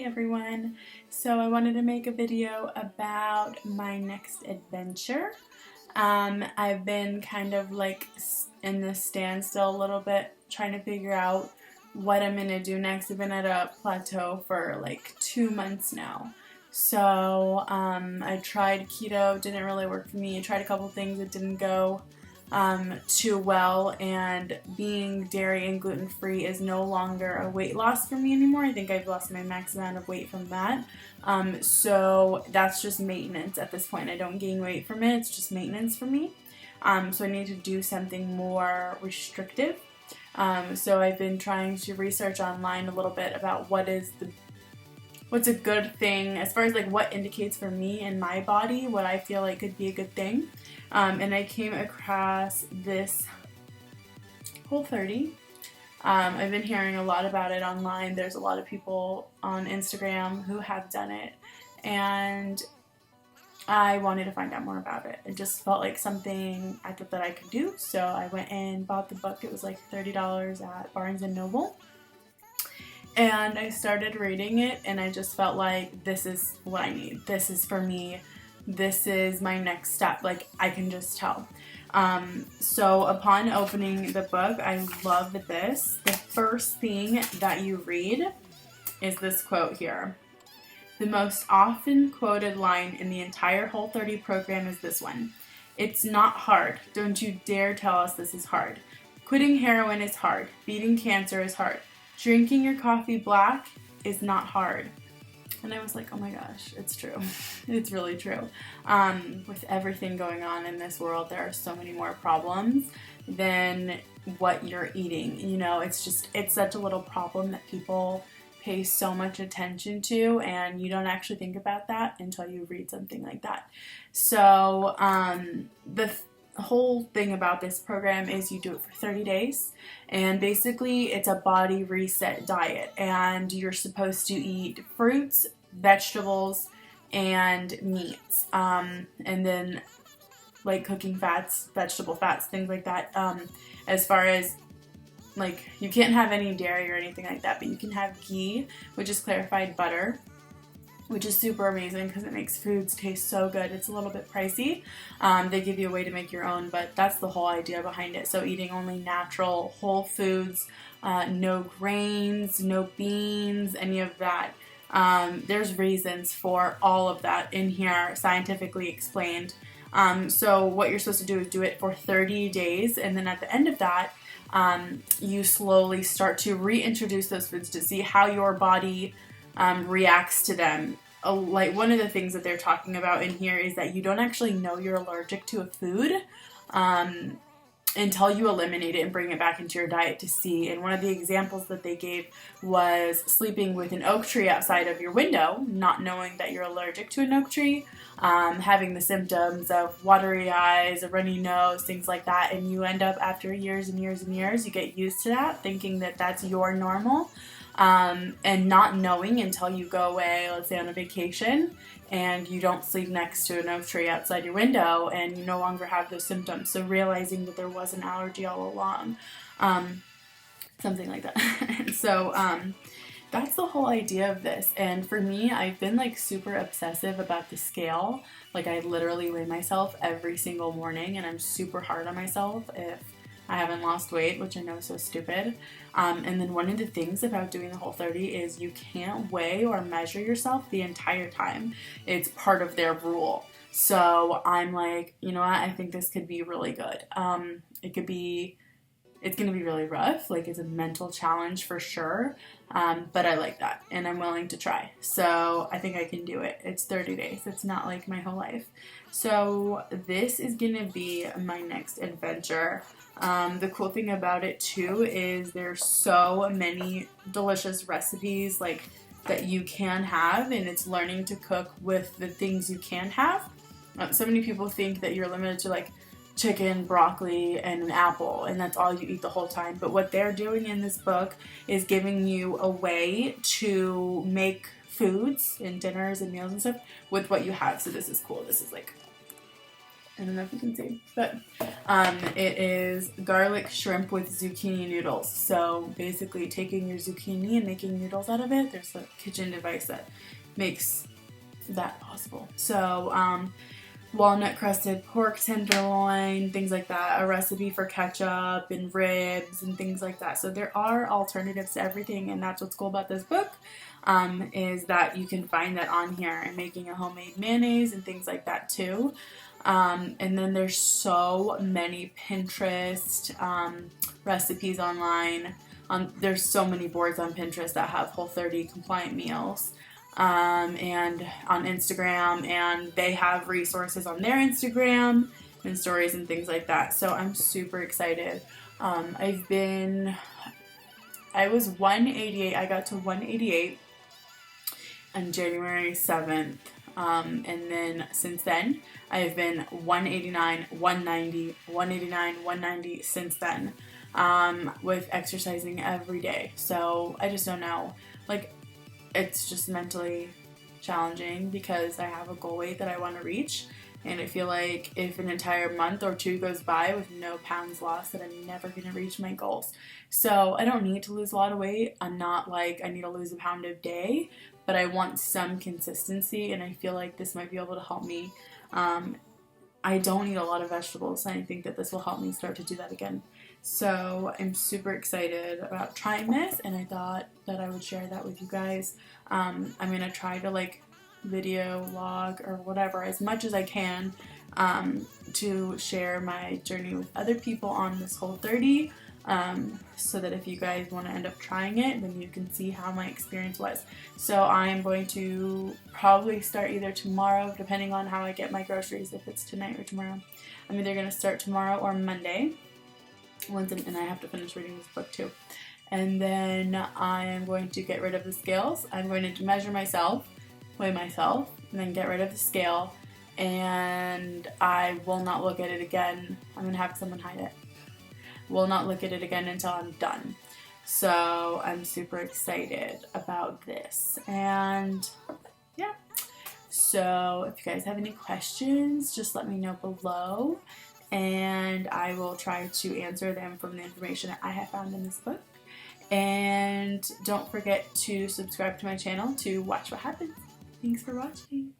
everyone. So I wanted to make a video about my next adventure. I've been kind of like in this standstill a little bit, trying to figure out what I'm gonna do next. I've been at a plateau for like 2 months now. So I tried keto, didn't really work for me. I tried a couple things that didn't go too well, and being dairy and gluten free is no longer a weight loss for me anymore. I think I've lost my max amount of weight from that. So that's just maintenance at this point. I don't gain weight from it, it's just maintenance for me. So I need to do something more restrictive. So I've been trying to research online a little bit about what's a good thing as far as like what indicates for me and my body what I feel like could be a good thing. And I came across this Whole30. I've been hearing a lot about it online. There's a lot of people on Instagram who have done it, and I wanted to find out more about it. It just felt like something I thought that I could do, so I went and bought the book. It was like $30 at Barnes & Noble. And I started reading it, and I just felt like this is what I need. This is for me. This is my next step. Like, I can just tell. So upon opening the book, I love this. The first thing that you read is this quote here. The most often quoted line in the entire Whole30 program is this one. It's not hard. Don't you dare tell us this is hard. Quitting heroin is hard. Beating cancer is hard. Drinking your coffee black is not hard. And I was like, oh my gosh, it's true. It's really true. With everything going on in this world, there are so many more problems than what you're eating. You know, it's such a little problem that people pay so much attention to, and you don't actually think about that until you read something like that. So the whole thing about this program is you do it for 30 days, and basically it's a body reset diet, and you're supposed to eat fruits, vegetables, and meats, and then like cooking fats, vegetable fats, things like that. As far as like, you can't have any dairy or anything like that, but you can have ghee, which is clarified butter, which is super amazing because it makes foods taste so good. It's a little bit pricey. They give you a way to make your own, but that's the whole idea behind it. So eating only natural, whole foods, no grains, no beans, any of that. There's reasons for all of that in here, scientifically explained. So what you're supposed to do is do it for 30 days, and then at the end of that, you slowly start to reintroduce those foods to see how your body reacts to them. Like, one of the things that they're talking about in here is that you don't actually know you're allergic to a food until you eliminate it and bring it back into your diet to see. And one of the examples that they gave was sleeping with an oak tree outside of your window, not knowing that you're allergic to an oak tree, having the symptoms of watery eyes, a runny nose, things like that, and you end up, after years and years and years, you get used to that, thinking that that's your normal. And not knowing until you go away, let's say on a vacation, and you don't sleep next to an oak tree outside your window, and you no longer have those symptoms. So realizing that there was an allergy all along, something like that. So that's the whole idea of this. And for me, I've been like super obsessive about the scale. Like, I literally weigh myself every single morning, and I'm super hard on myself if I haven't lost weight, which I know is so stupid. And then one of the things about doing the Whole30 is you can't weigh or measure yourself the entire time. It's part of their rule. So I'm like, you know what, I think this could be really good. It's going to be really rough. Like, it's a mental challenge for sure. But I like that, and I'm willing to try. So I think I can do it. It's 30 days. It's not like my whole life. So this is going to be my next adventure. The cool thing about it too is there's so many delicious recipes like that you can have, and it's learning to cook with the things you can have. So many people think that you're limited to like chicken, broccoli, and an apple, and that's all you eat the whole time. But what they're doing in this book is giving you a way to make foods and dinners and meals and stuff with what you have. So this is cool. This is like I don't know if you can see, but it is garlic shrimp with zucchini noodles. So basically taking your zucchini and making noodles out of it. There's a kitchen device that makes that possible. So walnut crusted pork tenderloin, things like that, a recipe for ketchup and ribs and things like that. So there are alternatives to everything, and that's what's cool about this book, is that you can find that on here, and making a homemade mayonnaise and things like that too. And then there's so many Pinterest recipes online. There's so many boards on Pinterest that have Whole30 compliant meals. And on Instagram, and they have resources on their Instagram and stories and things like that. So I'm super excited. I was 188. I got to 188 on January 7th. And then since then, I've been 189, 190, 189, 190 since then, with exercising every day. So I just don't know. Like, it's just mentally challenging because I have a goal weight that I want to reach, and I feel like if an entire month or two goes by with no pounds lost, that I'm never going to reach my goals. So I don't need to lose a lot of weight. I'm not like I need to lose a pound a day, but I want some consistency, and I feel like this might be able to help me. I don't eat a lot of vegetables, and I think that this will help me start to do that again. So I'm super excited about trying this, and I thought that I would share that with you guys. I'm going to try to like video log or whatever as much as I can, to share my journey with other people on this Whole30, so that if you guys want to end up trying it, then you can see how my experience was. So I'm going to probably start either tomorrow, depending on how I get my groceries, if it's tonight or tomorrow. I'm either going to start tomorrow or Monday. And I have to finish reading this book too. And then I am going to get rid of the scales. I'm going to measure myself, weigh myself, and then get rid of the scale. And I will not look at it again. I'm going to have someone hide it. Will not look at it again until I'm done. So I'm super excited about this. And yeah. So if you guys have any questions, just let me know below, and I will try to answer them from the information that I have found in this book. And don't forget to subscribe to my channel to watch what happens. Thanks for watching.